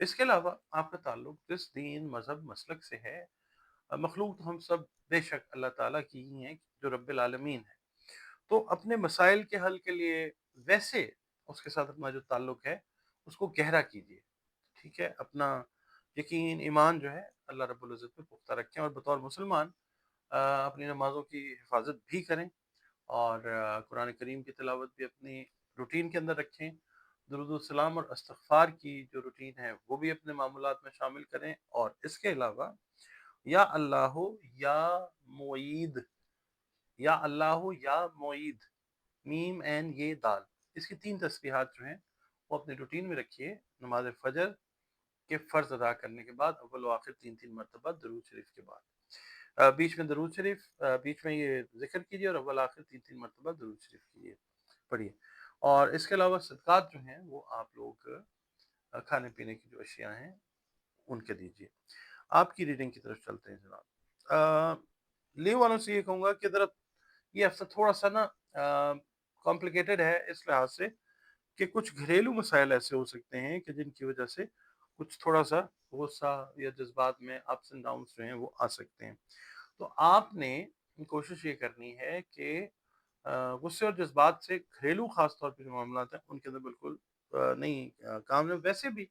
اس کے علاوہ آپ کا تعلق جس دین مذہب مسلک سے ہے، مخلوق تو ہم سب بے شک اللہ تعالیٰ کی ہی ہیں جو رب العالمین ہے، تو اپنے مسائل کے حل کے لیے ویسے اس کے ساتھ اپنا جو تعلق ہے اس کو گہرا کیجیے، ٹھیک ہے؟ اپنا یقین ایمان جو ہے اللہ رب العزت پہ پختہ رکھیں، اور بطور مسلمان اپنی نمازوں کی حفاظت بھی کریں، اور قرآن کریم کی تلاوت بھی اپنی روٹین کے اندر رکھیں، درود السلام اور استغفار کی جو روٹین ہے وہ بھی اپنے معمولات میں شامل کریں، اور اس کے علاوہ یا اللہ یا معید، یا اللہ یا معید، میم این یہ دال، اس کی 3 تسبیحات جو ہیں وہ اپنے روٹین میں رکھیے نماز فجر کے فرض ادا کرنے کے بعد، اول و آخر 3 مرتبہ درود شریف کے بعد، بیچ میں درود شریف، بیچ میں یہ ذکر کیجیے، اور اول آخر 3 مرتبہ درود شریف کیجیے، پڑھیے۔ اور اس کے علاوہ صدقات جو ہیں وہ آپ لوگ کھانے پینے کی جو اشیاء ہیں ان کے دیجیے۔ آپ کی ریڈنگ کی طرف چلتے ہیں جناب۔ لیو والوں سے یہ کہوں گا کہ ذرا یہ ہفتہ تھوڑا سا نا کمپلیکیٹڈ ہے اس لحاظ سے کہ کچھ گھریلو مسائل ایسے ہو سکتے ہیں کہ جن کی وجہ سے کچھ تھوڑا سا غصہ یا جذبات میں اپس اینڈ ڈاؤنس جو ہیں وہ آ سکتے ہیں، تو آپ نے کوشش یہ کرنی ہے کہ غصے اور جذبات سے گھریلو خاص طور پہ جو معاملات ہیں ان کے اندر بالکل نہیں کام ہے۔ ویسے بھی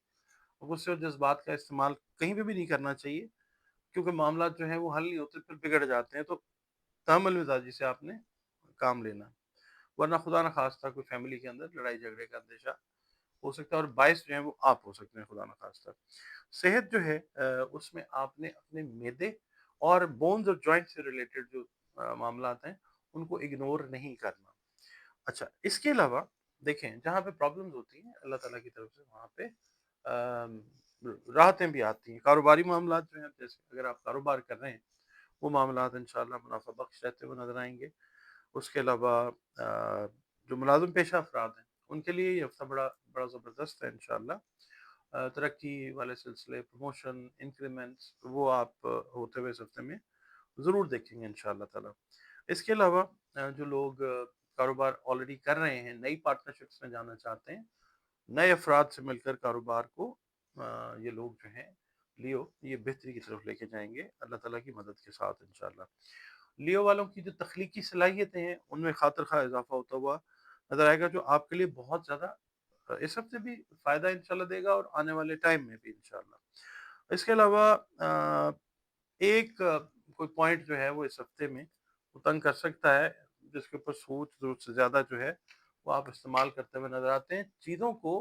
غصے اور جذبات کا استعمال کہیں پہ بھی نہیں کرنا چاہیے، کیونکہ معاملات جو ہیں وہ حل نہیں ہوتے، پھر بگڑ جاتے ہیں، تو تحمل مزاجی سے آپ نے کام لینا، ورنہ خدا نہ خواستہ کوئی فیملی کے اندر لڑائی جھگڑے کا اندیشہ ہو سکتا ہے، اور باعث جو ہیں وہ آپ ہو سکتے ہیں خدا نہ خواستہ۔ صحت جو ہے اس میں آپ نے اپنے معدے اور بونز اور جوائنٹ سے ریلیٹڈ جو معاملات ہیں ان کو اگنور نہیں کرنا۔ اچھا، اس کے علاوہ دیکھیں جہاں پہ پرابلمز ہوتی ہیں اللہ تعالیٰ کی طرف سے وہاں پہ آم، راحتیں بھی آتی ہیں۔ کاروباری معاملات جو ہیں، جیسے اگر آپ کاروبار کر رہے ہیں وہ معاملات انشاءاللہ منافع بخش رہتے ہوئے نظر آئیں گے۔ اس کے علاوہ جو ملازم پیشہ افراد ہیں ان کے لیے یہ ہفتہ بڑا بڑا زبردست ہے انشاءاللہ۔ ترقی والے سلسلے، پروموشن، انکریمنٹس، وہ آپ ہوتے ہوئے اس ہفتے میں ضرور دیکھیں گے انشاءاللہ تعالی۔ اس کے علاوہ جو لوگ کاروبار آلریڈی کر رہے ہیں، نئی پارٹنرشپس میں جانا چاہتے ہیں، نئے افراد سے مل کر کاروبار کو یہ لوگ جو ہیں لیو یہ بہتری کی طرف لے کے جائیں گے اللہ تعالیٰ کی مدد کے ساتھ انشاءاللہ۔ لیو والوں کی جو تخلیقی صلاحیتیں ہیں ان میں خاطر خواہ اضافہ ہوتا ہوا نظر آئے گا، جو آپ کے لیے بہت زیادہ اس ہفتے بھی فائدہ انشاءاللہ دے گا، اور آنے والے ٹائم میں بھی انشاءاللہ۔ اس کے علاوہ ایک کوئی پوائنٹ جو ہے وہ اس ہفتے میں وہ تنگ کر سکتا ہے، جس کے اوپر سوچ ضرورت سے زیادہ جو ہے وہ آپ استعمال کرتے ہوئے نظر آتے ہیں۔ چیزوں کو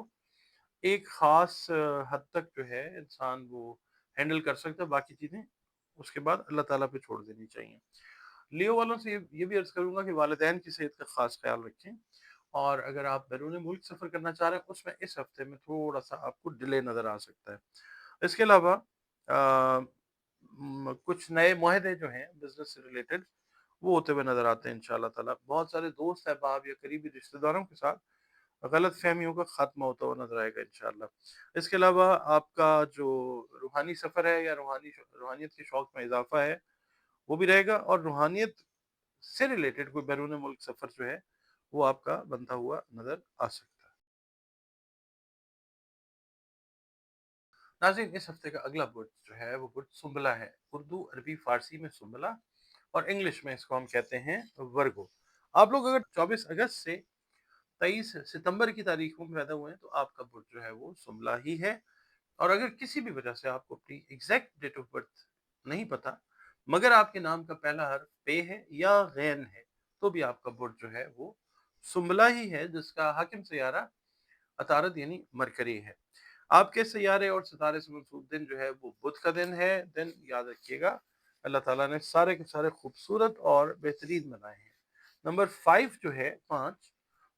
ایک خاص حد تک جو ہے انسان وہ ہینڈل کر سکتا ہے، باقی چیزیں اس کے بعد اللہ تعالیٰ پہ چھوڑ دینی چاہیے۔ لیو والوں سے یہ بھی عرض کروں گا کہ والدین کی صحت کا خاص خیال رکھیں، اور اگر آپ بیرون ملک سفر کرنا چاہ رہے ہیں اس میں اس ہفتے میں تھوڑا سا آپ کو ڈیلے نظر آ سکتا ہے۔ اس کے علاوہ کچھ نئے معاہدے جو ہیں بزنس سے ریلیٹڈ وہ ہوتے ہوئے نظر آتے ہیں انشاءاللہ تعالیٰ۔ بہت سارے دوست احباب یا قریبی رشتہ داروں کے ساتھ غلط فہمیوں کا خاتمہ ہوتا ہوا نظر آئے گا انشاءاللہ۔ اس کے علاوہ آپ کا جو روحانی سفر ہے یا روحانیت کے شوق میں اضافہ ہے وہ بھی رہے گا، اور روحانیت سے ریلیٹڈ کوئی بیرون ملک سفر جو ہے وہ آپ کا بنتا ہوا نظر آ سکتا ہے۔ ناظرین، اس ہفتے کا اگلا برج جو ہے وہ برج سنبلہ ہے، اردو عربی فارسی میں سنبلہ، اور انگلش میں اس کو ہم کہتے ہیں ورگو۔ آپ لوگ اگر 24 اگست سے 23 ستمبر کی تاریخوں میں پیدا ہوئے ہیں تو آپ کا برج جو ہے وہ سنبلہ ہی ہے، اور اگر کسی بھی وجہ سے آپ کو اپنی ایگزیکٹ ڈیٹ آف برتھ نہیں پتا، مگر آپ کے نام کا پہلا حرف پے ہے یا غین ہے، تو بھی آپ کا برج جو ہے وہ سنبلہ ہی ہے، جس کا حاکم سیارہ عطارد یعنی مرکری ہے۔ آپ کے سیارے اور ستارے سے منسوب دن جو ہے وہ بدھ کا دن ہے۔ دن یاد رکھیے گا اللہ تعالیٰ نے سارے کے سارے خوبصورت اور بہترین بنائے ہیں۔ نمبر 5 جو ہے 5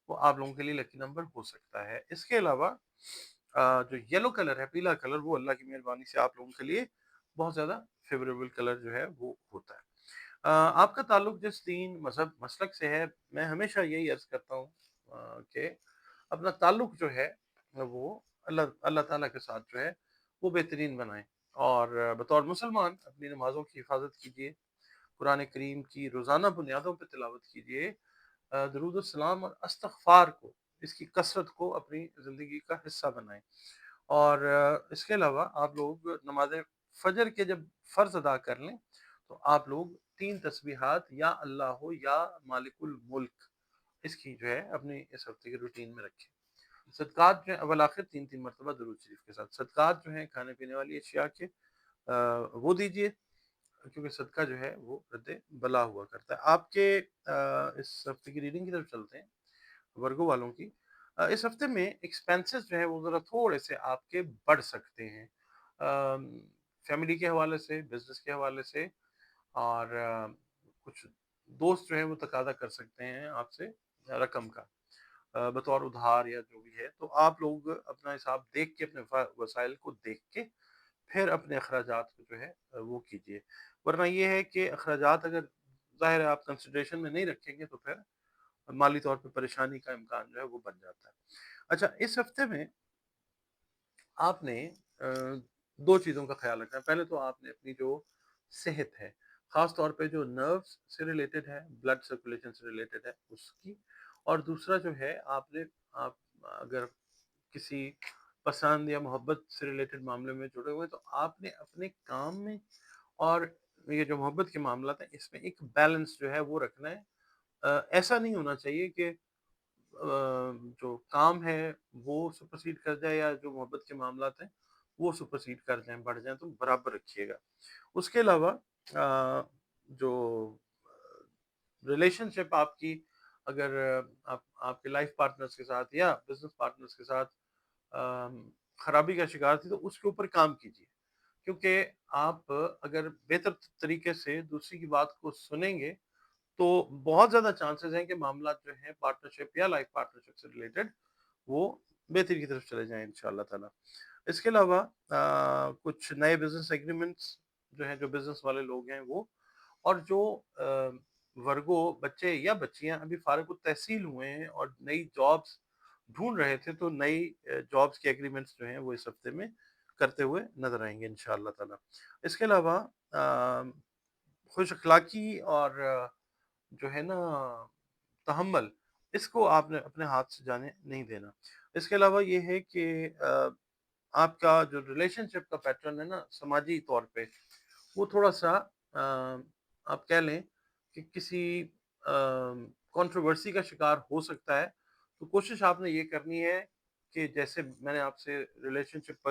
وہ آپ لوگوں کے لیے لکی نمبر ہو سکتا ہے۔ اس کے علاوہ جو یلو کلر ہے، پیلا کلر، وہ اللہ کی مہربانی سے آپ لوگوں کے لیے بہت زیادہ فیوریبل کلر جو ہے وہ ہوتا ہے۔ آپ کا تعلق جس دین مذہب مسلک سے ہے، میں ہمیشہ یہی عرض کرتا ہوں کہ اپنا تعلق جو ہے وہ اللہ تعالیٰ کے ساتھ جو ہے وہ بہترین بنائیں، اور بطور مسلمان اپنی نمازوں کی حفاظت کیجیے، قرآن کریم کی روزانہ بنیادوں پہ تلاوت کیجیے، درود السلام اور استغفار کو، اس کی کثرت کو اپنی زندگی کا حصہ بنائیں، اور اس کے علاوہ آپ لوگ نماز فجر کے جب فرض ادا کر لیں تو آپ لوگ 3 تسبیحات یا اللہ ہو یا مالک الملک اس کی جو ہے اپنی اس ہفتے کی روٹین میں رکھیں۔ صدقات جو ہیں اول آخر 3 مرتبہ درود شریف کے ساتھ، صدقات جو ہیں کھانے پینے والی اشیاء کے وہ دیجیے، کیونکہ صدقہ جو ہے وہ رد بلا ہوا کرتا ہے۔ آپ کے اس ہفتے کی ریڈنگ کی طرف چلتے ہیں، ورگو والوں کی۔ اس ہفتے میں ایکسپینسز جو ہے وہ ذرا تھوڑے سے آپ کے بڑھ سکتے ہیں، فیملی کے حوالے سے، بزنس کے حوالے سے، اور کچھ دوست جو ہیں وہ تقاضا کر سکتے ہیں آپ سے رقم کا بطور ادھار یا جو بھی ہے، تو آپ لوگ اپنا حساب دیکھ کے، اپنے وسائل کو دیکھ کے پھر اپنے اخراجات کو جو ہے وہ کیجیے، ورنہ یہ ہے کہ اخراجات اگر ظاہر ہے آپ کنسیڈریشن میں نہیں رکھیں گے تو پھر مالی طور پہ پریشانی کا امکان جو ہے وہ بن جاتا ہے۔ اچھا، اس ہفتے میں آپ نے دو چیزوں کا خیال رکھنا ہے۔ پہلے تو آپ نے اپنی جو صحت ہے، خاص طور پہ جو نروس سے ریلیٹڈ ہے، بلڈ سرکولیشن سے ریلیٹڈ ہے، اس کی، اور دوسرا جو ہے آپ اگر کسی پسند یا محبت سے ریلیٹڈ معاملے میں جڑے ہوئے تو آپ نے اپنے کام میں اور یہ جو محبت کے معاملات ہیں اس میں ایک بیلنس جو ہے وہ رکھنا ہے۔ ایسا نہیں ہونا چاہیے کہ جو کام ہے وہ سپرسیڈ کر جائے یا جو محبت کے معاملات ہیں وہ سپرسیڈ کر جائیں، بڑھ جائیں، تو برابر رکھیے گا۔ اس کے علاوہ جو ریلیشن شپ آپ کی، اگر آپ کے لائف پارٹنرز کے ساتھ یا بزنس پارٹنرز کے ساتھ خرابی کا شکار تھی تو اس کے اوپر کام کیجیے، کیونکہ آپ اگر بہتر طریقے سے دوسری کی بات کو سنیں گے تو بہت زیادہ چانسز ہیں کہ معاملات جو ہیں پارٹنرشپ یا لائف پارٹنرشپ سے ریلیٹڈ وہ بہتری کی طرف چلے جائیں انشاءاللہ تعالی۔ اس کے علاوہ کچھ نئے بزنس ایگریمنٹس جو ہیں، جو بزنس والے لوگ ہیں وہ، اور جو ورگو بچے یا بچیاں ابھی فارغ التحصیل ہوئے ہیں اور نئی جابس ڈھونڈ رہے تھے تو نئی جابس کے ایگریمنٹس جو ہیں وہ اس ہفتے میں کرتے ہوئے نظر آئیں گے انشاءاللہ تعالی۔ اس کے علاوہ خوش اخلاقی اور جو ہے نا تحمل، اس کو آپ نے اپنے ہاتھ سے جانے نہیں دینا۔ اس کے علاوہ یہ ہے کہ آپ کا جو ریلیشن شپ کا پیٹرن ہے نا سماجی طور پہ، وہ تھوڑا سا آپ کہہ لیں کہ کسی کنٹروورسی کا شکار ہو سکتا ہے، تو کوشش آپ نے یہ کرنی ہے کہ جیسے میں نے آپ سے ریلیشن شپ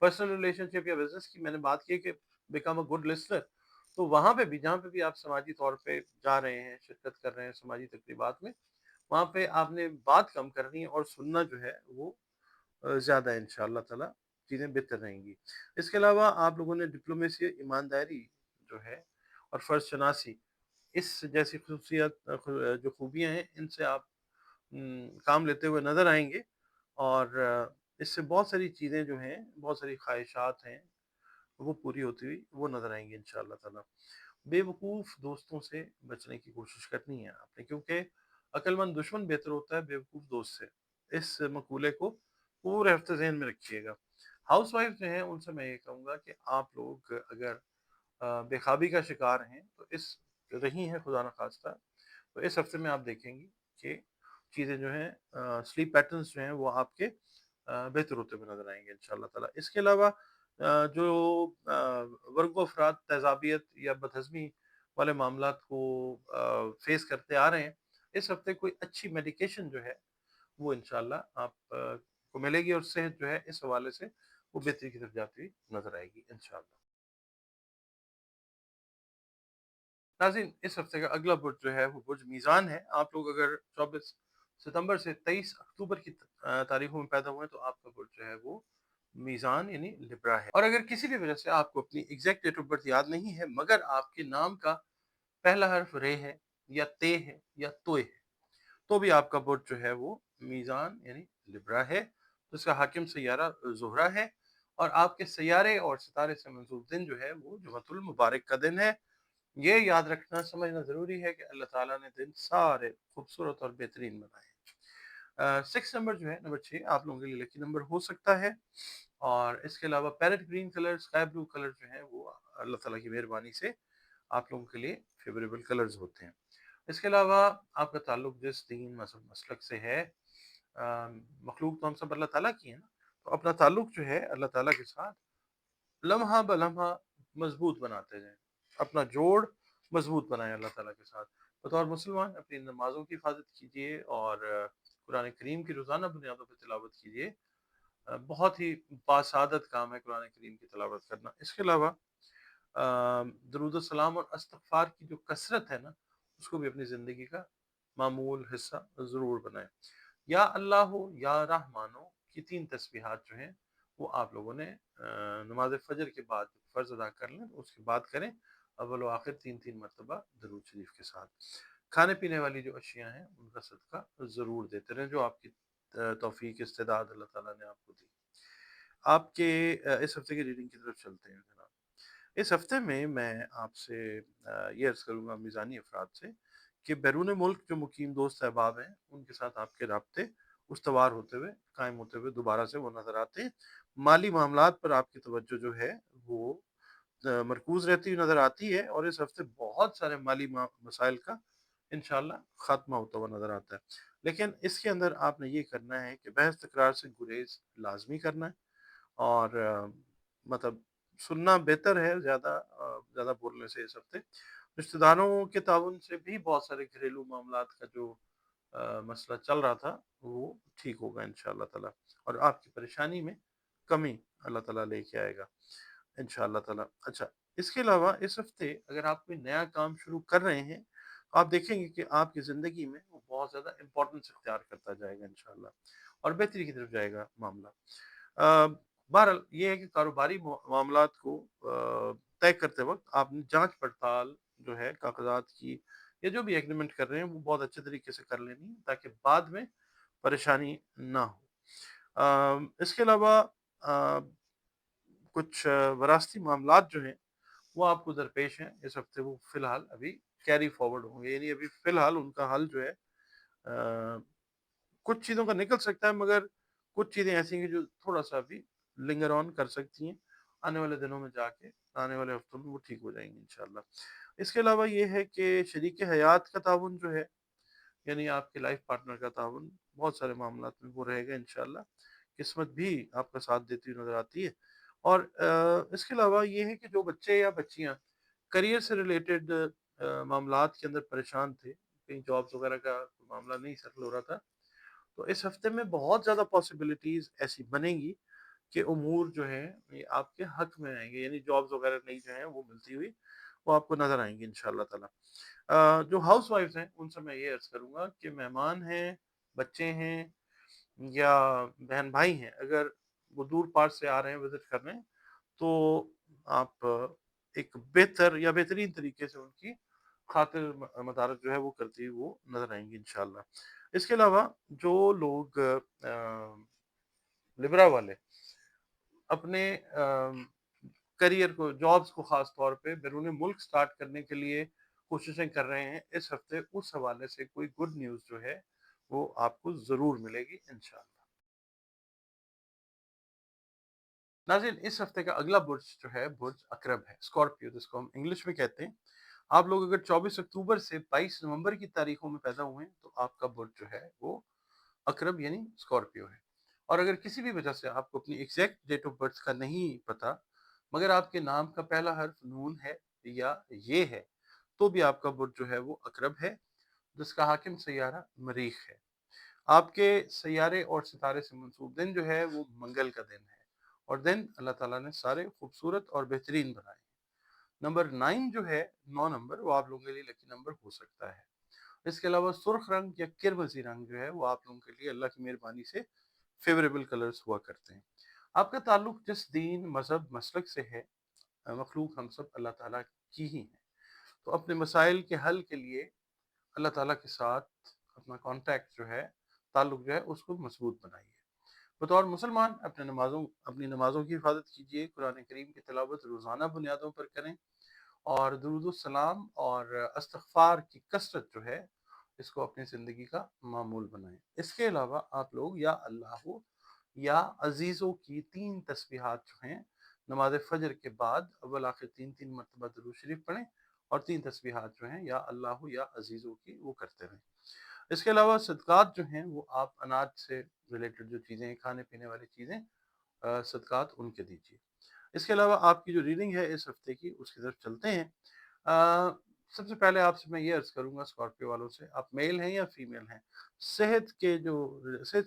پرسنل ریلیشن شپ یا بزنس کی میں نے بات کی کہ بیکم اے گڈ لسنر، تو وہاں پہ بھی، جہاں پہ بھی آپ سماجی طور پہ جا رہے ہیں، شرکت کر رہے ہیں سماجی تقریبات میں، وہاں پہ آپ نے بات کم کرنی ہے اور سننا جو ہے وہ زیادہ ہے، انشاءاللہ تعالی چیزیں بہتر رہیں گی۔ اس کے علاوہ آپ لوگوں نے ڈپلومیسی، ایمانداری جو ہے اور فرض شناسی، اس جیسی خصوصیت جو خوبیاں ہیں، ان سے آپ کام لیتے ہوئے نظر آئیں گے، اور اس سے بہت ساری چیزیں جو ہیں، بہت ساری خواہشات ہیں وہ پوری ہوتی ہوئی وہ نظر آئیں گی انشاءاللہ تعالی۔ بے وقوف دوستوں سے بچنے کی کوشش کرنی ہے آپ نے، کیونکہ عقل مند دشمن بہتر ہوتا ہے بے وقوف دوست سے۔ اس مقولے کو پورے ہفتے ذہن میں رکھیے گا۔ ہاؤس وائف جو ہیں ان سے میں یہ کہوں گا کہ آپ لوگ اگر بے خوابی کا شکار ہیں تو رہی ہیں خدا نخواستہ، تو اس ہفتے میں آپ دیکھیں گی کہ چیزیں جو ہیں، سلیپ پیٹرنز جو ہیں وہ آپ کے بہتر ہوتے ہوئے نظر آئیں گے انشاءاللہ تعالی۔ اس کے علاوہ جو ورگ و افراد تیزابیت یا بدہضمی والے معاملات کو فیس کرتے آ رہے ہیں، اس ہفتے کوئی اچھی میڈیکیشن جو ہے وہ انشاءاللہ آپ کو ملے گی، اور صحت جو ہے اس حوالے سے وہ بہتری کی طرف جاتی ہوئی نظر آئے گی انشاءاللہ۔ ناظرین، اس ہفتے کا اگلا برج جو ہے وہ برج میزان ہے۔ آپ لوگ اگر 24 ستمبر سے 23 اکتوبر کی تاریخوں میں پیدا ہوئے ہیں تو آپ کا برج جو ہے وہ میزان یعنی لبرا ہے، اور اگر کسی بھی وجہ سے آپ کو اپنی ایگزیکٹ ڈیٹ آف برتھ یاد نہیں ہے مگر آپ کے نام کا پہلا حرف رے ہے یا تے ہے یا توئے ہے، تو بھی آپ کا برج جو ہے وہ میزان یعنی لبرا ہے، تو اس کا حاکم سیارہ زہرہ ہے، اور آپ کے سیارے اور ستارے سے منسوب دن جو ہے وہ جمعۃ المبارک کا دن ہے۔ یہ یاد رکھنا سمجھنا ضروری ہے کہ اللہ تعالیٰ نے دن سارے خوبصورت اور بہترین بنائے ہیں۔ 6 نمبر جو ہے، نمبر 6 آپ لوگوں کے لیے لکی نمبر ہو سکتا ہے، اور اس کے علاوہ parrot green colour, sky blue colour جو ہیں وہ اللہ تعالیٰ کی مہربانی سے آپ لوگوں کے لیے فیوریبل کلرز ہوتے ہیں۔ اس کے علاوہ آپ کا تعلق جس دین مذہب مسلک سے ہے، مخلوق تو ہم سب اللہ تعالیٰ کی ہے نا، تو اپنا تعلق جو ہے اللہ تعالیٰ کے ساتھ لمحہ بلمحہ مضبوط بناتے جائیں، اپنا جوڑ مضبوط بنائیں اللہ تعالیٰ کے ساتھ۔ بطور مسلمان اپنی نمازوں کی حفاظت کیجیے اور قرآن کریم کی روزانہ بنیادوں پہ تلاوت کیجیے۔ بہت ہی باسعادت کام ہے قرآن کریم کی تلاوت کرنا۔ اس کے علاوہ درود السلام اور استغفار کی جو کثرت ہے نا، اس کو بھی اپنی زندگی کا معمول حصہ ضرور بنائیں۔ یا اللہ ہو یا رحمانو کی 3 تسبیحات جو ہیں وہ آپ لوگوں نے نماز فجر کے بعد فرض ادا کر لیں، اس کے بعد کریں، اول و آخر 3 مرتبہ درود شریف کے ساتھ۔ کھانے پینے والی جو اشیاء ہیں ان کا صدقہ ضرور دیتے رہیں، جو آپ کی توفیق استعداد اللہ تعالیٰ نے آپ کو دی۔ آپ کے اس ہفتے کی ریڈنگ کی طرف چلتے ہیں جناب۔ اس ہفتے میں آپ سے یہ عرض کروں گا میزانی افراد سے کہ بیرون ملک جو مقیم دوست احباب ہیں ان کے ساتھ آپ کے رابطے استوار ہوتے ہوئے قائم ہوتے ہوئے دوبارہ سے وہ نظر آتے ہیں۔ مالی معاملات پر آپ کی توجہ جو ہے وہ مرکوز رہتی ہوئی نظر آتی ہے، اور اس ہفتے بہت سارے مالی مسائل کا انشاءاللہ خاتمہ ہوتا ہوا نظر آتا ہے۔ لیکن اس کے اندر آپ نے یہ کرنا ہے کہ بحث تکرار سے گریز لازمی کرنا ہے، اور مطلب سننا بہتر ہے زیادہ بولنے سے۔ اس ہفتے رشتہ داروں کے تعاون سے بھی بہت سارے گھریلو معاملات کا جو مسئلہ چل رہا تھا وہ ٹھیک ہوگا انشاءاللہ تعالیٰ، اور آپ کی پریشانی میں کمی اللہ تعالیٰ لے کے آئے گا انشاءاللہ تعالیٰ۔ اچھا، اس کے علاوہ اس ہفتے اگر آپ کوئی نیا کام شروع کر رہے ہیں تو آپ دیکھیں گے کہ آپ کی زندگی میں وہ بہت زیادہ امپورٹنس اختیار کرتا جائے گا انشاءاللہ، اور بہتری کی طرف جائے گا معاملہ۔ بہرحال یہ ہے کہ کاروباری معاملات کو طے کرتے وقت آپ نے جانچ پڑتال جو ہے کاغذات کی یا جو بھی ایگریمنٹ کر رہے ہیں وہ بہت اچھے طریقے سے کر لینی ہے تاکہ بعد میں پریشانی نہ ہو۔ اس کے علاوہ کچھ وراثتی معاملات جو ہیں وہ آپ کو درپیش ہیں اس ہفتے، وہ فی الحال ابھی کیری فارورڈ ہوں گے، یعنی ابھی فی الحال ان کا حل جو ہے کچھ چیزوں کا نکل سکتا ہے، مگر کچھ چیزیں ایسی ہیں جو تھوڑا سا بھی لنگر آن کر سکتی ہیں، آنے والے دنوں میں جا کے آنے والے ہفتوں میں وہ ٹھیک ہو جائیں گی انشاءاللہ۔ اس کے علاوہ یہ ہے کہ شریک حیات کا تعاون جو ہے، یعنی آپ کے لائف پارٹنر کا تعاون بہت سارے معاملات میں وہ رہے گا انشاءاللہ، قسمت بھی آپ کا ساتھ دیتی ہوئی نظر آتی ہے۔ اور اس کے علاوہ یہ ہے کہ جو بچے یا بچیاں کریئر سے ریلیٹڈ معاملات کے اندر پریشان تھے، کہیں جابس وغیرہ کا معاملہ نہیں سیٹل ہو رہا تھا، تو اس ہفتے میں بہت زیادہ پاسبلٹیز ایسی بنیں گی کہ امور جو ہیں یہ آپ کے حق میں آئیں گے، یعنی جابس وغیرہ نئی جو ہیں وہ ملتی ہوئی وہ آپ کو نظر آئیں گی انشاءاللہ تعالیٰ۔ جو ہاؤس وائفز ہیں ان سے میں یہ عرض کروں گا کہ مہمان ہیں، بچے ہیں یا بہن بھائی ہیں، اگر وہ دور پار سے آ رہے ہیں وزٹ کرنے، تو آپ ایک بہتر یا بہترین طریقے سے ان کی خاطر مدارت جو ہے وہ کرتی ہوئی وہ نظر آئیں گی انشاءاللہ۔ اس کے علاوہ جو لوگ لبرا والے اپنے کریئر کو، جابس کو خاص طور پہ بیرون ملک سٹارٹ کرنے کے لیے کوششیں کر رہے ہیں، اس ہفتے اس حوالے سے کوئی گڈ نیوز جو ہے وہ آپ کو ضرور ملے گی انشاءاللہ۔ ناظرین، اس ہفتے کا اگلا برج جو ہے برج اکرب ہے، اسکارپیو جس کو ہم انگلش میں کہتے ہیں۔ آپ لوگ اگر 24 اکتوبر سے 22 نومبر کی تاریخوں میں پیدا ہوئے ہیں تو آپ کا برج جو ہے وہ اکرب یعنی اسکارپیو ہے۔ اور اگر کسی بھی وجہ سے آپ کو اپنی ایگزیکٹ ڈیٹ آف برتھ کا نہیں پتا، مگر آپ کے نام کا پہلا حرف نون ہے یا یہ ہے، تو بھی آپ کا برج جو ہے وہ اکرب ہے، جس کا حاکم سیارہ مریخ ہے۔ آپ کے سیارے اور ستارے سے منسوب دن جو ہے وہ منگل کا دن ہے، اور دن اللہ تعالیٰ نے سارے خوبصورت اور بہترین بنائے ہیں۔ نمبر 9 جو ہے، 9 نمبر، وہ آپ لوگوں کے لیے لکی نمبر ہو سکتا ہے۔ اس کے علاوہ سرخ رنگ یا کرمزی رنگ جو ہے وہ آپ لوگوں کے لیے اللہ کی مہربانی سے فیوریبل کلرز ہوا کرتے ہیں۔ آپ کا تعلق جس دین، مذہب، مسلک سے ہے، مخلوق ہم سب اللہ تعالیٰ کی ہی ہیں، تو اپنے مسائل کے حل کے لیے اللہ تعالیٰ کے ساتھ اپنا کانٹیکٹ جو ہے، تعلق جو ہے، اس کو مضبوط بنائیے۔ بطور مسلمان اپنی نمازوں کی حفاظت کیجیے، قرآن کریم کی تلاوت روزانہ بنیادوں پر کریں، اور درود السلام اور استغفار کی کثرت جو ہے اس کو اپنی زندگی کا معمول بنائیں۔ اس کے علاوہ آپ لوگ یا اللہ یا عزیزوں کی 3 تسبیحات جو ہیں نماز فجر کے بعد اول آخر 3 مرتبہ درود شریف پڑھیں، اور 3 تسبیحات جو ہیں یا اللہ یا عزیزوں کی وہ کرتے رہیں۔ اس کے علاوہ صدقات جو ہیں وہ آپ اناج سے ریلیٹڈ جو چیزیں، کھانے پینے والی چیزیں، صدقات ان کے دیجیے۔ اس کے علاوہ آپ کی جو ریڈنگ ہے اس ہفتے کی، اس کی طرف چلتے ہیں۔ سب سے پہلے آپ سے میں یہ عرض کروں گا اسکارپیو والوں سے، آپ میل ہیں یا فیمیل ہیں، صحت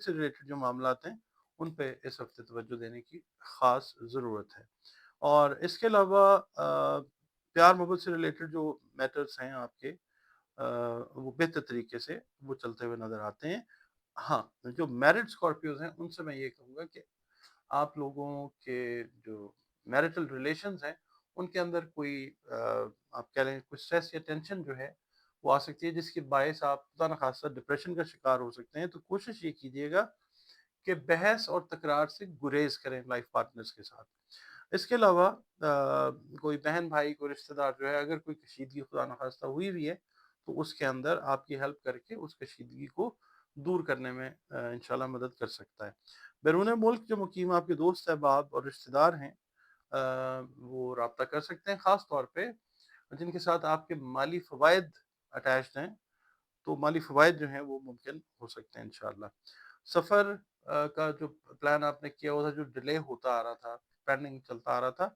سے ریلیٹڈ جو معاملات ہیں ان پہ اس ہفتے توجہ دینے کی خاص ضرورت ہے۔ اور اس کے علاوہ پیار محبت سے ریلیٹڈ جو میٹرز ہیں آپ کے، وہ بہتر طریقے سے وہ چلتے ہوئے نظر آتے ہیں۔ ہاں، جو میرڈ اسکارپیوز ہیں ان سے میں یہ کہوں گا کہ آپ لوگوں کے جو میرٹل ریلیشنز ہیں ان کے اندر کوئی آپ کہہ لیں کوئی اسٹریس یا ٹینشن جو ہے وہ آ سکتی ہے، جس کے باعث آپ خدا نخواستہ ڈپریشن کا شکار ہو سکتے ہیں۔ تو کوشش یہ کیجیے گا کہ بحث اور تکرار سے گریز کریں لائف پارٹنرز کے ساتھ۔ اس کے علاوہ کوئی بہن بھائی کوئی رشتہ دار جو ہے اگر کوئی کشیدگی خدا نخواستہ ہوئی بھی ہے تو اس کے اندر آپ کی ہیلپ کر کے اس کشیدگی کو دور کرنے میں انشاءاللہ مدد کر سکتا ہے۔ بیرون ملک جو مقیم آپ کے دوست احباب اور رشتہ دار ہیں وہ رابطہ کر سکتے ہیں، خاص طور پہ جن کے ساتھ آپ کے مالی فوائد اٹیچڈ ہیں، تو مالی فوائد جو ہیں وہ ممکن ہو سکتے ہیں انشاءاللہ۔ سفر کا جو پلان آپ نے کیا ہوا تھا، جو ڈیلے ہوتا آ رہا تھا، پینڈنگ چلتا آ رہا تھا،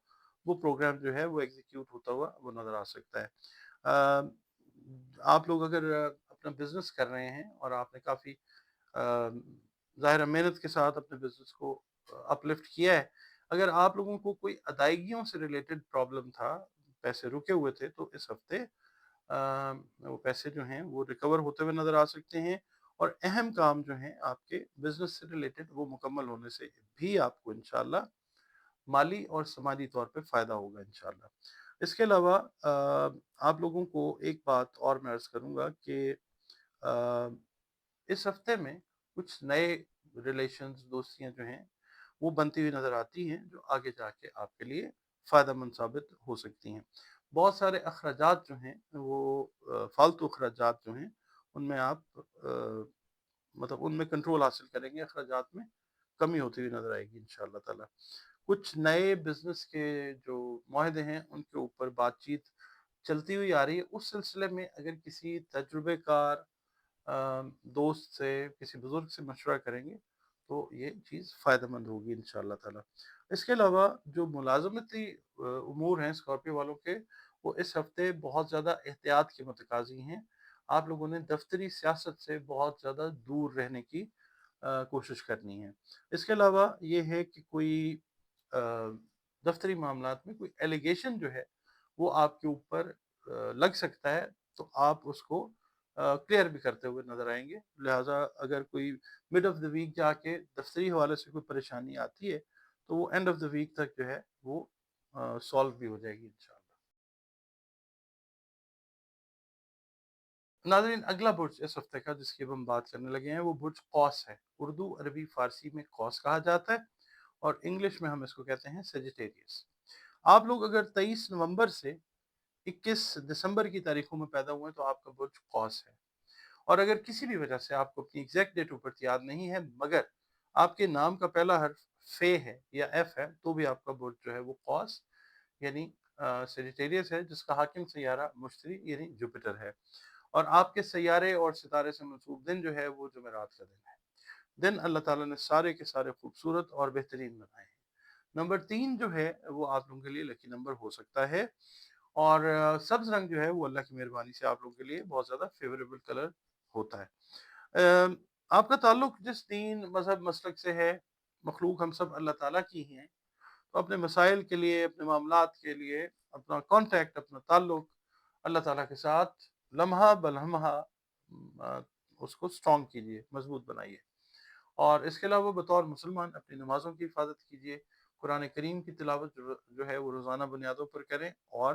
وہ پروگرام جو ہے وہ ایگزیکیوٹ ہوتا ہوا وہ نظر آ سکتا ہے۔ آپ لوگ اگر اپنا بزنس کر رہے ہیں اور آپ نے کافی ظاہر محنت کے ساتھ اپنے بزنس کو اپلفٹ کیا ہے، اگر آپ لوگوں کو کوئی ادائیگیوں سے ریلیٹڈ پرابلم تھا، پیسے رکے ہوئے تھے، تو اس ہفتے وہ پیسے جو ہیں وہ ریکور ہوتے ہوئے نظر آ سکتے ہیں، اور اہم کام جو ہیں آپ کے بزنس سے ریلیٹڈ وہ مکمل ہونے سے بھی آپ کو انشاءاللہ مالی اور سماجی طور پہ فائدہ ہوگا انشاءاللہ۔ اس کے علاوہ آپ لوگوں کو ایک بات اور میں عرض کروں گا کہ اس ہفتے میں کچھ نئے ریلیشنز، دوستیاں جو ہیں وہ بنتی ہوئی نظر آتی ہیں، جو آگے جا کے آپ کے لیے فائدہ مند ثابت ہو سکتی ہیں۔ بہت سارے اخراجات جو ہیں وہ فالتو اخراجات جو ہیں ان میں آپ مطلب ان میں کنٹرول حاصل کریں گے، اخراجات میں کمی ہوتی ہوئی نظر آئے گی انشاءاللہ تعالی۔ کچھ نئے بزنس کے جو معاہدے ہیں ان کے اوپر بات چیت چلتی ہوئی آ رہی ہے، اس سلسلے میں اگر کسی تجربے کار دوست سے، کسی بزرگ سے مشورہ کریں گے تو یہ چیز فائدہ مند ہوگی انشاءاللہ تعالی۔ اس کے علاوہ جو ملازمتی امور ہیں اسکارپیو والوں کے، وہ اس ہفتے بہت زیادہ احتیاط کے متقاضی ہیں۔ آپ لوگوں نے دفتری سیاست سے بہت زیادہ دور رہنے کی کوشش کرنی ہے۔ اس کے علاوہ یہ ہے کہ کوئی دفتری معاملات میں کوئی ایلیگیشن جو ہے وہ آپ کے اوپر لگ سکتا ہے، تو آپ اس کو کلیئر بھی کرتے ہوئے نظر آئیں گے۔ لہٰذا اگر کوئی مڈ آف دا ویک جا کے دفتری حوالے سے کوئی پریشانی آتی ہے تو وہ اینڈ آف دا ویک تک جو ہے وہ سالو بھی ہو جائے گی انشاءاللہ۔ ناظرین، اگلا برج اس ہفتے کا جس کی اب ہم بات کرنے لگے ہیں وہ برج قوس ہے۔ اردو، عربی، فارسی میں قوس کہا جاتا ہے اور انگلش میں ہم اس کو کہتے ہیں سیجیٹیریس۔ آپ لوگ اگر 23 نومبر سے 21 دسمبر کی تاریخوں میں پیدا ہوئے تو آپ کا برج قوس ہے، اور اگر کسی بھی وجہ سے آپ کو اپنی ایگزیکٹ ڈیٹ آف برتھ یاد نہیں ہے مگر آپ کے نام کا پہلا حرف فے ہے یا ایف ہے تو بھی آپ کا برج جو ہے وہ قوس یعنی سیجیٹیریس ہے، جس کا حاکم سیارہ مشتری یعنی جوپیٹر ہے، اور آپ کے سیارے اور ستارے سے منسوب دن جو ہے وہ جمعرات کا دن ہے۔ دن اللہ تعالیٰ نے سارے کے سارے خوبصورت اور بہترین بنائے ہیں۔ نمبر 3 جو ہے وہ آپ لوگوں کے لیے لکی نمبر ہو سکتا ہے، اور سبز رنگ جو ہے وہ اللہ کی مہربانی سے آپ لوگوں کے لیے بہت زیادہ فیوریبل کلر ہوتا ہے۔ آپ کا تعلق جس دین، مذہب، مسلک سے ہے، مخلوق ہم سب اللہ تعالیٰ کی ہی ہیں، تو اپنے مسائل کے لیے، اپنے معاملات کے لیے اپنا کانٹیکٹ، اپنا تعلق اللہ تعالیٰ کے ساتھ لمحہ بلمحہ اس کو سٹرونگ کیجیے، مضبوط بنائیے۔ اور اس کے علاوہ بطور مسلمان اپنی نمازوں کی حفاظت کیجیے، قرآن کریم کی تلاوت جو ہے وہ روزانہ بنیادوں پر کریں، اور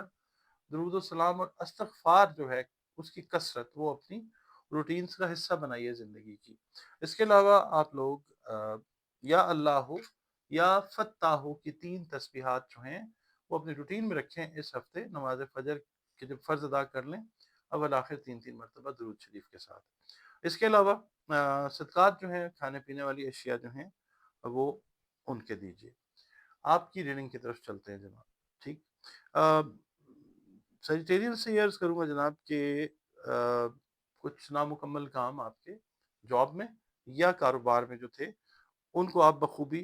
درود و سلام اور استغفار جو ہے اس کی کثرت وہ اپنی روٹینز کا حصہ بنائیے زندگی کی۔ اس کے علاوہ آپ لوگ یا اللہ ہو یا فتح ہو کی 3 تسبیحات جو ہیں وہ اپنی روٹین میں رکھیں اس ہفتے، نماز فجر کے جب فرض ادا کر لیں اول آخر 3 مرتبہ درود شریف کے ساتھ۔ اس کے علاوہ صدقات جو ہیں، کھانے پینے والی اشیاء جو ہیں وہ ان کے دیجیے۔ آپ کی ریڈنگ کی طرف چلتے ہیں جناب۔ ٹھیک، سیجیٹیرین سے یہ عرض کروں گا جناب کہ کچھ نامکمل کام آپ کے جاب میں یا کاروبار میں جو تھے ان کو آپ بخوبی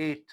8,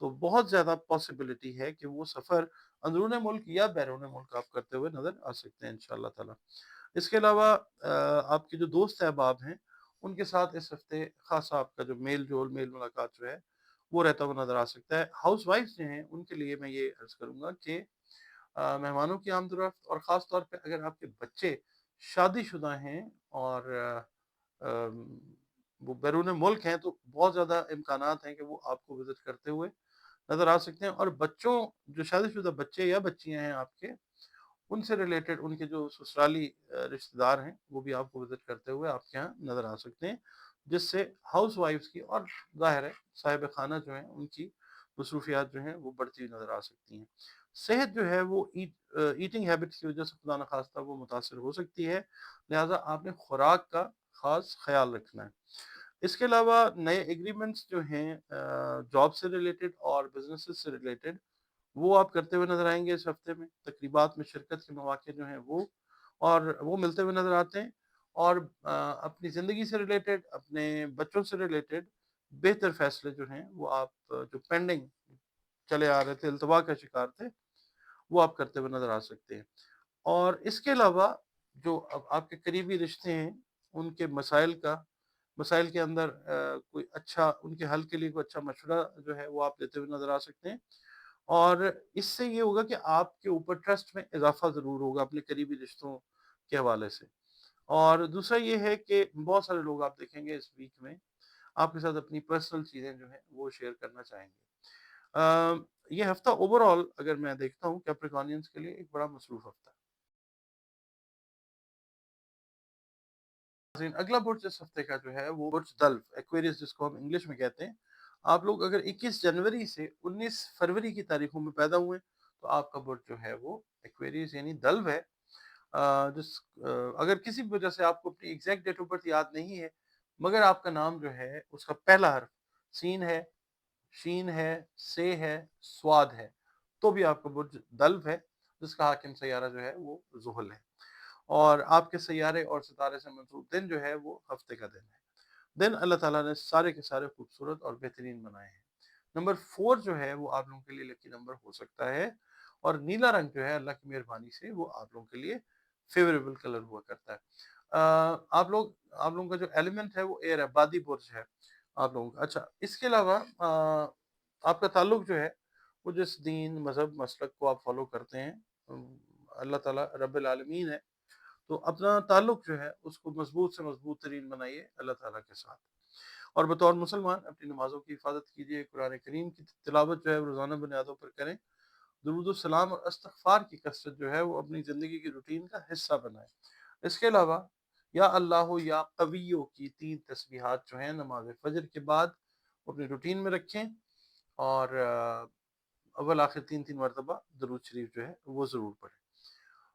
تو بہت زیادہ پاسبلٹی ہے کہ وہ سفر اندرون ملک یا بیرون ملک آپ کرتے ہوئے نظر آ سکتے ہیں انشاءاللہ تعالی۔ اس کے علاوہ آپ کے جو دوست احباب ہیں ان کے ساتھ اس ہفتے خاصا آپ کا جو میل جول میل ملاقات جو ہے وہ رہتا ہوا نظر آ سکتا ہے۔ ہاؤس وائفز جو ہیں ان کے لیے میں یہ عرض کروں گا کہ مہمانوں کی آمد و رفت، اور خاص طور پہ اگر آپ کے بچے شادی شدہ ہیں اور وہ بیرون ملک ہیں تو بہت زیادہ امکانات ہیں کہ وہ آپ کو وزٹ کرتے ہوئے نظر آ سکتے ہیں، اور بچوں جو شادی شدہ بچے یا بچیاں ہیں آپ کے، ان سے ریلیٹڈ ان کے جو سسرالی رشتہ دار ہیں وہ بھی آپ کو وزٹ کرتے ہوئے آپ کے یہاں نظر آ سکتے ہیں، جس سے ہاؤس وائفز کی اور ظاہر ہے صاحب خانہ جو ہیں ان کی مصروفیات جو ہیں وہ بڑھتی ہوئی نظر آ سکتی ہیں۔ صحت جو ہے وہ ایٹنگ ہیبٹس کی وجہ سے خدا نخواستہ وہ متاثر ہو سکتی ہے، لہٰذا آپ نے خوراک کا خاص خیال رکھنا ہے۔ اس کے علاوہ نئے ایگریمنٹس جو ہیں جاب سے ریلیٹڈ اور بزنس سے ریلیٹڈ وہ آپ کرتے ہوئے نظر آئیں گے اس ہفتے میں۔ تقریبات میں شرکت کے مواقع جو ہیں وہ ملتے ہوئے نظر آتے ہیں، اور اپنی زندگی سے ریلیٹڈ، اپنے بچوں سے ریلیٹڈ بہتر فیصلے جو ہیں وہ آپ جو پینڈنگ چلے آ رہے تھے، التوا کا شکار تھے، وہ آپ کرتے ہوئے نظر آ سکتے ہیں۔ اور اس کے علاوہ جو اب آپ کے قریبی رشتے ہیں ان کے مسائل کے اندر کوئی اچھا ان کے حل کے لیے کوئی اچھا مشورہ جو ہے وہ آپ دیتے ہوئے نظر آ سکتے ہیں، اور اس سے یہ ہوگا کہ آپ کے اوپر ٹرسٹ میں اضافہ ضرور ہوگا اپنے قریبی رشتوں کے حوالے سے۔ اور دوسرا یہ ہے کہ بہت سارے لوگ آپ دیکھیں گے اس ویک میں آپ کے ساتھ اپنی پرسنل چیزیں جو ہیں وہ شیئر کرنا چاہیں گے۔ یہ ہفتہ اوور آل اگر میں دیکھتا ہوں کیپریکانینس کے لیے ایک بڑا مصروف ہفتہ ہے۔ اگلا برج اس ہفتے کا جو ہے وہ برج دلو ایکویریس جس کو ہم انگلش میں کہتے ہیں۔ آپ لوگ اگر 21 جنوری سے 19 فروری کی تاریخوں میں پیدا ہوئے تو آپ کا برج جو ہے وہ ایکویریس یعنی دلو ہے۔ اگر کسی بھی وجہ سے آپ کو اپنی ایگزیکٹ ڈیٹ آف برتھ یاد نہیں ہے، مگر آپ کا نام جو ہے اس کا پہلا حرف سین ہے، شین ہے، سے ہے، سواد ہے، تو بھی آپ کا برج دلو ہے، جس کا حاکم سیارہ جو ہے وہ زحل ہے، اور آپ کے سیارے اور ستارے سے منسوب دن جو ہے وہ ہفتے کا دن ہے۔ دن اللہ تعالیٰ نے سارے کے سارے خوبصورت اور بہترین بنائے ہیں۔ نمبر 4 جو ہے وہ آپ لوگوں کے لیے لکی نمبر ہو سکتا ہے، اور نیلا رنگ جو ہے اللہ کی مہربانی سے وہ آپ لوگوں کے لیے فیوریبل کلر ہوا کرتا ہے۔ آپ لوگوں کا جو ایلیمنٹ ہے وہ ایئر ہے، بادی برج ہے آپ لوگوں کا۔ اچھا، اس کے علاوہ آپ کا تعلق جو ہے وہ جس دین، مذہب، مسلک کو آپ فالو کرتے ہیں، اللہ تعالیٰ رب العالمین ہے، تو اپنا تعلق جو ہے اس کو مضبوط سے مضبوط ترین بنائیے اللہ تعالیٰ کے ساتھ، اور بطور مسلمان اپنی نمازوں کی حفاظت کیجیے، قرآن کریم کی تلاوت جو ہے روزانہ بنیادوں پر کریں، درود السلام اور استغفار کی کثرت جو ہے وہ اپنی زندگی کی روٹین کا حصہ بنائیں۔ اس کے علاوہ یا اللہ یا قویو کی 3 تسبیحات جو ہیں نماز فجر کے بعد اپنی روٹین میں رکھیں، اور اول آخر 3 مرتبہ درود شریف جو ہے وہ ضرور پڑھیں۔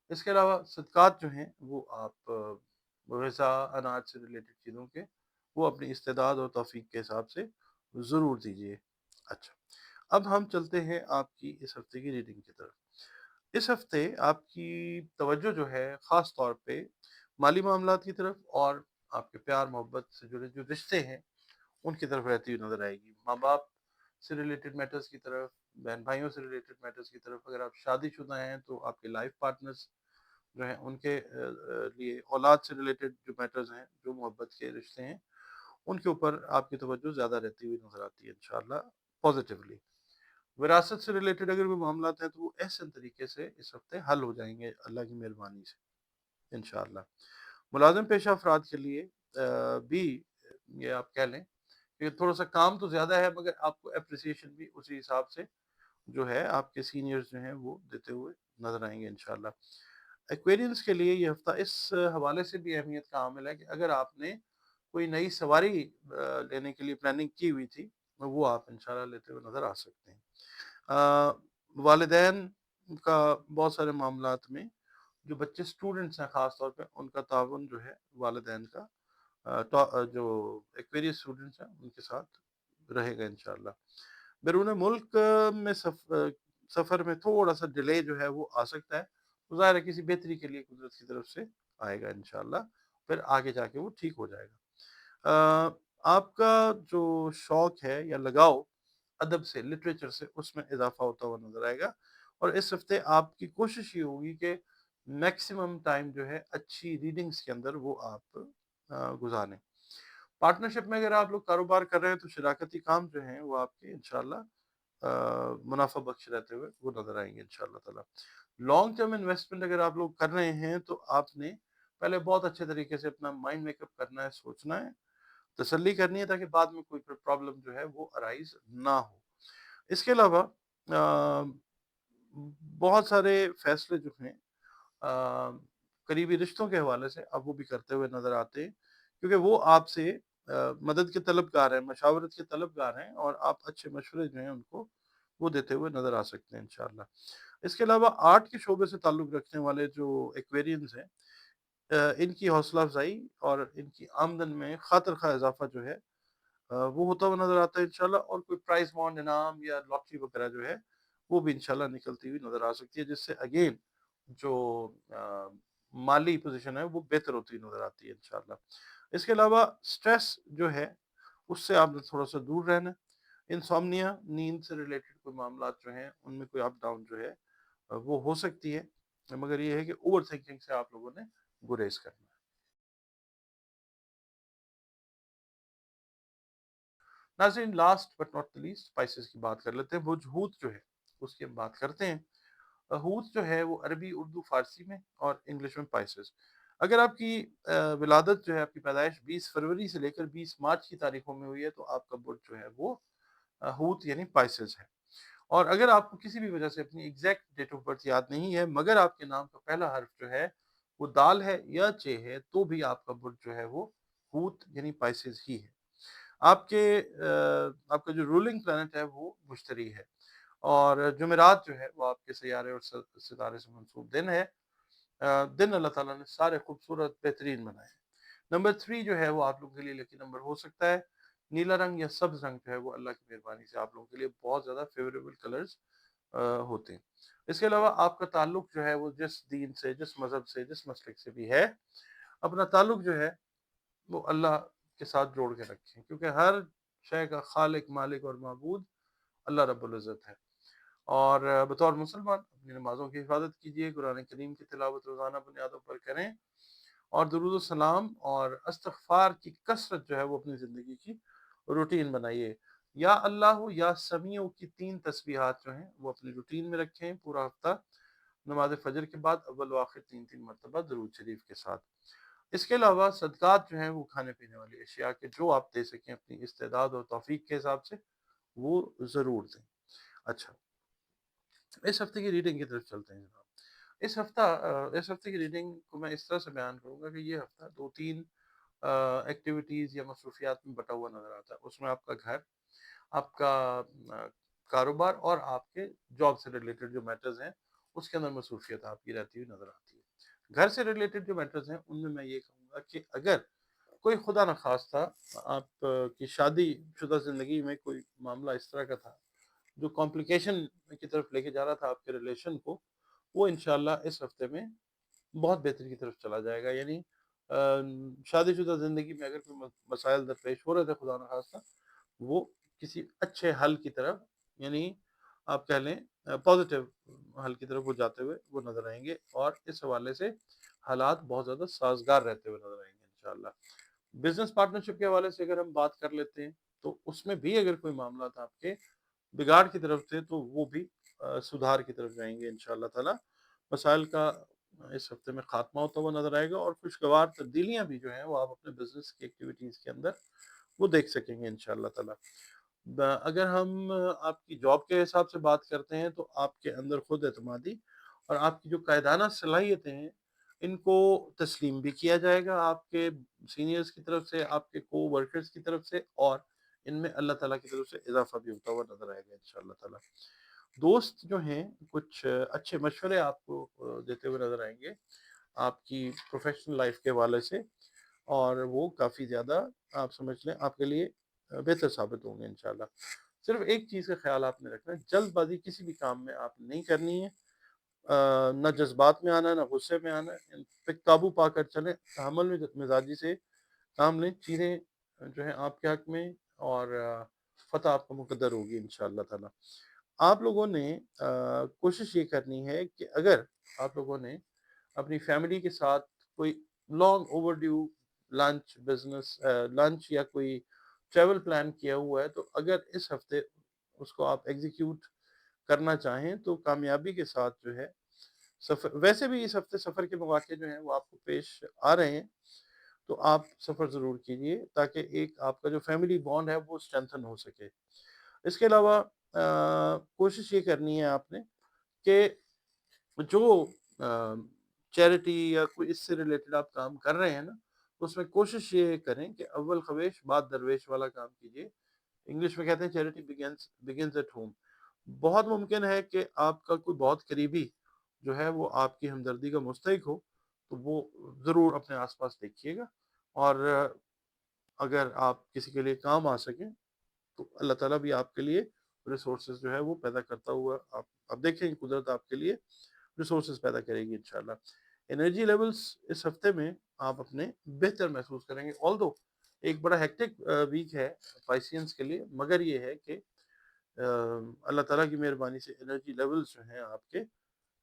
اس کے علاوہ صدقات جو ہیں وہ آپ غذا، اناج سے ریلیٹڈ چیزوں کے وہ اپنی استعداد اور توفیق کے حساب سے ضرور دیجیے۔ اچھا، اب ہم چلتے ہیں آپ کی اس ہفتے کی ریڈنگ کی طرف۔ اس ہفتے آپ کی توجہ جو ہے خاص طور پہ مالی معاملات کی طرف اور آپ کے پیار محبت سے جڑے جو رشتے ہیں ان کی طرف رہتی ہوئی نظر آئے گی۔ ماں باپ سے ریلیٹڈ میٹرز کی طرف، بہن بھائیوں سے ریلیٹڈ میٹرز کی طرف، اگر آپ شادی شدہ ہیں تو آپ کے لائف پارٹنرز جو ہیں ان کے لیے اولاد سے ریلیٹڈ جو میٹرز ہیں، جو محبت کے رشتے ہیں، ان کے اوپر آپ کی توجہ زیادہ رہتی ہوئی نظر آتی ہے انشاءاللہ پازیٹیولی۔ وراثت سے ریلیٹڈ اگر کوئی معاملات ہیں تو وہ احسن طریقے سے اس ہفتے حل ہو جائیں گے اللہ کی مہربانی سے انشاءاللہ۔ ملازم پیشہ افراد کے لیے بھی یہ آپ کہہ لیں کہ تھوڑا سا کام تو زیادہ ہے، مگر آپ کو اپریسیشن بھی اسی حساب سے جو ہے آپ کے سینئرز جو ہیں وہ دیتے ہوئے نظر آئیں گے انشاءاللہ۔ ایکویرینس کے لیے یہ ہفتہ اس حوالے سے بھی اہمیت کا حامل ہے کہ اگر آپ نے کوئی نئی سواری لینے کے لیے پلاننگ کی ہوئی تھی وہ آپ انشاءاللہ لیتے ہوئے نظر آ سکتے ہیں۔ والدین کا بہت سارے معاملات میں جو بچے اسٹوڈنٹس ہیں خاص طور پہ ان کا تعاون جو ہے والدین کا جو ایکویریس اسٹوڈنٹس ہیں ان کے ساتھ رہے گا انشاءاللہ۔ بیرون ملک میں سفر میں تھوڑا سا ڈیلے جو ہے وہ آ سکتا ہے، تو ظاہر ہے کسی بہتری کے لیے قدرت کی طرف سے آئے گا انشاءاللہ، پھر آگے جا کے وہ ٹھیک ہو جائے گا۔ آپ کا جو شوق ہے یا لگاؤ ادب سے، لٹریچر سے اس میں اضافہ ہوتا ہوا نظر آئے گا. اور اس ہفتے آپ کی کوشش یہ ہوگی کہ میکسیمم ٹائم جو ہے اچھی ریڈنگز کے اندر وہ آپ گزاریں. پارٹنرشپ میں اگر آپ لوگ کاروبار کر رہے ہیں تو شراکتی کام جو ہیں وہ آپ کے انشاءاللہ منافع بخش رہتے ہوئے وہ نظر آئیں گے انشاءاللہ تعالیٰ. لانگ ٹرم انویسٹمنٹ اگر آپ لوگ کر رہے ہیں تو آپ نے پہلے بہت اچھے طریقے سے اپنا مائنڈ میک اپ کرنا ہے، سوچنا ہے، تسلی کرنی ہے تاکہ بعد میں کوئی پرابلم جو ہے وہ ارائز نہ ہو. اس کے علاوہ بہت سارے فیصلے جو ہیں قریبی رشتوں کے حوالے سے اب وہ بھی کرتے ہوئے نظر آتے ہیں، کیونکہ وہ آپ سے مدد کے طلبگار ہیں، مشاورت کے طلبگار ہیں، اور آپ اچھے مشورے جو ہیں ان کو وہ دیتے ہوئے نظر آ سکتے ہیں انشاءاللہ. اس کے علاوہ آرٹ کے شعبے سے تعلق رکھنے والے جو ایکویرینز ہیں، ان کی حوصلہ افزائی اور ان کی آمدن میں خاطر خواہ اضافہ جو ہے وہ ہوتا ہوا نظر آتا ہے انشاءاللہ. اور کوئی پرائز بانڈ انعام یا لاٹری وغیرہ جو ہے وہ بھی انشاءاللہ نکلتی ہوئی نظر آ سکتی ہے، جس سے اگین جو مالی پوزیشن ہے وہ بہتر ہوتی نظر آتی ہے انشاءاللہ. اس کے علاوہ سٹریس جو ہے اس سے آپ نے تھوڑا سا دور رہنا. انسومنیا، نیند سے ریلیٹڈ کوئی معاملات جو ہیں ان میں کوئی اپ ڈاؤن جو ہے وہ ہو سکتی ہے، مگر یہ ہے کہ اوور تھنکنگ سے آپ لوگوں نے گریز کرنا ہے. ناظرین، last but not least spices کی بات کر لیتے ہیں. بھوت جو ہے اس کی ہم بات کرتے ہیں. ہوت جو ہے وہ عربی، اردو، فارسی میں اور انگلش میں پائسز. اگر آپ کی ولادت جو ہے، آپ کی پیدائش 20 فروری سے لے کر 20 مارچ کی تاریخوں میں ہوئی ہے تو آپ کا برتھ جو ہے وہ ہوت یعنی پائسز ہے. اور اگر آپ کو کسی بھی وجہ سے اپنی ایگزیکٹ ڈیٹ آف برتھ یاد نہیں ہے مگر آپ کے نام کا پہلا حرف جو ہے وہ دال ہے یا چے ہے تو بھی آپ کا برتھ جو ہے وہ ہوت یعنی پائسز ہی ہے. آپ کے آپ کا جو رولنگ پلانٹ ہے وہ مشتری ہے، اور جمعرات جو ہے وہ آپ کے سیارے اور ستارے سے منسوب دن ہے. دن اللہ تعالیٰ نے سارے خوبصورت بہترین بنائے ہیں. نمبر 3 جو ہے وہ آپ لوگوں کے لیے لکی نمبر ہو سکتا ہے. نیلا رنگ یا سبز رنگ جو ہے وہ اللہ کی مہربانی سے آپ لوگوں کے لیے بہت زیادہ فیوریبل کلرز ہوتے ہیں. اس کے علاوہ آپ کا تعلق جو ہے وہ جس دین سے، جس مذہب سے، جس مسلک سے بھی ہے، اپنا تعلق جو ہے وہ اللہ کے ساتھ جوڑ کے رکھیں، کیونکہ ہر شے کا خالق، مالک اور معبود اللہ رب العزت ہے. اور بطور مسلمان اپنی نمازوں کی حفاظت کیجیے، قرآن کریم کی تلاوت روزانہ بنیادوں پر کریں، اور درود و سلام اور استغفار کی کثرت جو ہے وہ اپنی زندگی کی روٹین بنائیے. یا اللہ یا سمیع کی 3 تسبیحات جو ہیں وہ اپنی روٹین میں رکھیں پورا ہفتہ، نماز فجر کے بعد اول و آخر 3 مرتبہ درود شریف کے ساتھ. اس کے علاوہ صدقات جو ہیں وہ کھانے پینے والی اشیاء کے جو آپ دے سکیں اپنی استعداد اور توفیق کے حساب سے وہ ضرور دیں. اچھا، اس ہفتے کی ریڈنگ کی طرف چلتے ہیں جناب. اس ہفتے کی ریڈنگ کو میں اس طرح سے بیان کروں گا کہ یہ ہفتہ 2-3 ایکٹیویٹیز یا مصروفیات میں بٹا ہوا نظر آتا ہے. اس میں آپ کا گھر، آپ کا کاروبار اور آپ کے جاب سے ریلیٹڈ جو میٹرز ہیں اس کے اندر مصروفیت آپ کی رہتی ہوئی نظر آتی ہے. گھر سے ریلیٹڈ جو میٹرز ہیں ان میں یہ کہوں گا کہ اگر کوئی خدا نخواستہ آپ کی شادی شدہ زندگی میں کوئی معاملہ اس طرح کا تھا جو کمپلیکیشن کی طرف لے کے جا رہا تھا آپ کے ریلیشن کو، وہ انشاءاللہ اس ہفتے میں بہت بہتری کی طرف چلا جائے گا. یعنی شادی شدہ زندگی میں اگر کوئی مسائل درپیش ہو رہے تھے خدا نخواستہ، وہ کسی اچھے حل کی طرف، یعنی آپ کہہ لیں پازیٹیو حل کی طرف وہ جاتے ہوئے وہ نظر آئیں گے، اور اس حوالے سے حالات بہت زیادہ سازگار رہتے ہوئے نظر آئیں گے انشاءاللہ. بزنس پارٹنرشپ کے حوالے سے اگر ہم بات کر لیتے ہیں تو اس میں بھی اگر کوئی معاملات آپ کے بگاڑ کی طرف سے تو وہ بھی سدھار کی طرف جائیں گے انشاءاللہ تعالی. مسائل کا اس ہفتے میں خاتمہ ہوتا ہوا نظر آئے گا، اور خوشگوار تبدیلیاں بھی جو ہیں وہ آپ اپنے بزنس کی ایکٹیویٹیز کے اندر وہ دیکھ سکیں گے انشاءاللہ تعالی. اگر ہم آپ کی جاب کے حساب سے بات کرتے ہیں تو آپ کے اندر خود اعتمادی اور آپ کی جو قائدانہ صلاحیتیں ہیں ان کو تسلیم بھی کیا جائے گا آپ کے سینئرز کی طرف سے، آپ کے کو ورکرز کی طرف سے، اور ان میں اللہ تعالیٰ کی طرف سے اضافہ بھی ہوتا ہوا نظر آئے گا انشاءاللہ تعالیٰ. دوست جو ہیں کچھ اچھے مشورے آپ کو دیتے ہوئے نظر آئیں گے آپ کی پروفیشنل لائف کے حوالے سے، اور وہ کافی زیادہ آپ سمجھ لیں آپ کے لیے بہتر ثابت ہوں گے انشاءاللہ. صرف ایک چیز کا خیال آپ نے رکھنا ہے، جلد بازی کسی بھی کام میں آپ نہیں کرنی ہے. نہ جذبات میں آنا ہے، نہ غصے میں آنا ہے، ان پہ قابو پا کر چلیں، تحمل میں مزاجی سے کام لیں. چیزیں جو ہیں آپ کے حق میں اور فتح آپ کا مقدر ہوگی انشاءاللہ تعالی۔ آپ لوگوں نے کوشش یہ کرنی ہے کہ اگر آپ لوگوں نے اپنی فیملی کے ساتھ کوئی لانگ اوور ڈیو لنچ یا کوئی ٹریول پلان کیا ہوا ہے، تو اگر اس ہفتے اس کو آپ ایگزیکیوٹ کرنا چاہیں تو کامیابی کے ساتھ جو ہے سفر، ویسے بھی اس ہفتے سفر کے مواقع جو ہیں وہ آپ کو پیش آ رہے ہیں، تو آپ سفر ضرور کیجئے تاکہ ایک آپ کا جو فیملی بانڈ ہے وہ اسٹرینتھن ہو سکے۔ اس کے علاوہ کوشش یہ کرنی ہے آپ نے کہ جو چیریٹی یا کوئی اس سے ریلیٹڈ آپ کام کر رہے ہیں نا، تو اس میں کوشش یہ کریں کہ اول خویش بعد درویش والا کام کیجیے۔ انگلش میں کہتے ہیں چیریٹی بگنز ایٹ ہوم۔ بہت ممکن ہے کہ آپ کا کوئی بہت قریبی جو ہے وہ آپ کی ہمدردی کا مستحق ہو، تو وہ ضرور اپنے آس پاس دیکھیے گا، اور اگر آپ کسی کے لیے کام آ سکیں تو اللہ تعالیٰ بھی آپ کے لیے ریسورسز جو ہے وہ پیدا کرتا ہوا آپ دیکھیں کہ قدرت آپ کے لیے ریسورسز پیدا کرے گی انشاءاللہ۔ انرجی لیولز اس ہفتے میں آپ اپنے بہتر محسوس کریں گے، آلدو ایک بڑا ہیکٹک ویک ہے پائسینس کے لیے، مگر یہ ہے کہ اللہ تعالیٰ کی مہربانی سے انرجی لیولز جو ہیں آپ کے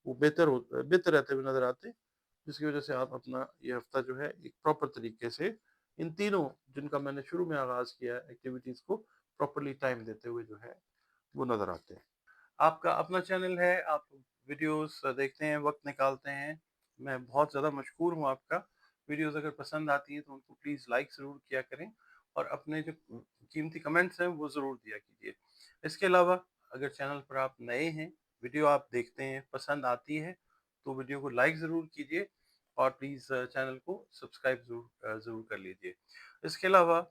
وہ بہتر رہتے ہوئے نظر آتے ہیں، جس کی وجہ سے آپ اپنا یہ ہفتہ جو ہے ایک پراپر طریقے سے ان تینوں جن کا میں نے شروع میں آغاز کیا ہے ایکٹیویٹیز کو پراپرلی ٹائم دیتے ہوئے جو ہے وہ نظر آتے ہیں۔ آپ کا اپنا چینل ہے، آپ ویڈیوز دیکھتے ہیں، وقت نکالتے ہیں، میں بہت زیادہ مشکور ہوں آپ کا۔ ویڈیوز اگر پسند آتی ہیں تو ان کو پلیز لائک ضرور کیا کریں، اور اپنے جو قیمتی کمنٹس ہیں وہ ضرور دیا کیجیے۔ اس کے علاوہ اگر چینل پر آپ نئے ہیں، ویڈیو آپ دیکھتے ہیں، پسند آتی ہے، تو ویڈیو کو لائک ضرور کیجیے، اور پلیز چینل کو سبسکرائب ضرور کر لیجیے۔ اس کے علاوہ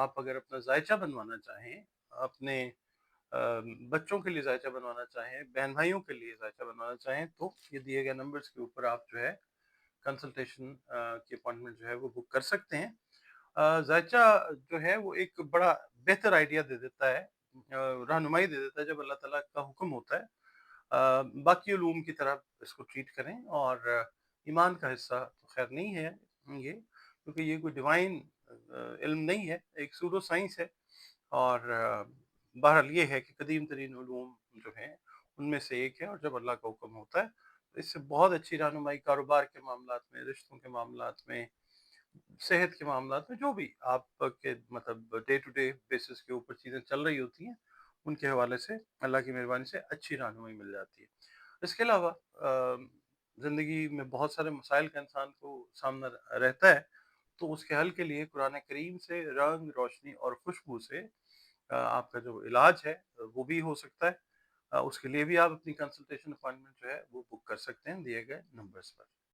آپ اگر اپنا ذائچہ بنوانا چاہیں، اپنے بچوں کے لیے ذائچہ بنوانا چاہیں، بہن بھائیوں کے لیے ذائچہ بنوانا چاہیں، تو یہ دیے گئے نمبرز کے اوپر آپ جو ہے کنسلٹیشن کی اپوائنٹمنٹ جو ہے وہ بک کر سکتے ہیں۔ ذائچہ جو ہے وہ ایک بڑا بہتر آئیڈیا دے دیتا ہے، رہنمائی دے دیتا ہے جب اللہ تعالیٰ کا حکم ہوتا ہے۔ باقی علوم کی طرح اس کو ٹریٹ کریں، اور ایمان کا حصہ تو خیر نہیں ہے یہ، کیونکہ یہ کوئی ڈیوائن علم نہیں ہے، ایک سوڈو سائنس ہے، اور بہرحال یہ ہے کہ قدیم ترین علوم جو ہیں ان میں سے ایک ہے، اور جب اللہ کا حکم ہوتا ہے تو اس سے بہت اچھی رہنمائی کاروبار کے معاملات میں، رشتوں کے معاملات میں، صحت کے معاملات میں، جو بھی آپ کے مطلب ڈے ٹو ڈے بیسس کے اوپر چیزیں چل رہی ہوتی ہیں، ان کے حوالے سے اللہ کی مہربانی سے اچھی رہنمائی مل جاتی ہے۔ اس کے علاوہ زندگی میں بہت سارے مسائل کا انسان کو سامنا رہتا ہے، تو اس کے حل کے لیے قرآن کریم سے رنگ روشنی اور خوشبو سے آپ کا جو علاج ہے وہ بھی ہو سکتا ہے۔ اس کے لیے بھی آپ اپنی کنسلٹیشن اپوائنٹمنٹ جو ہے وہ بک کر سکتے ہیں دیے گئے نمبرز پر۔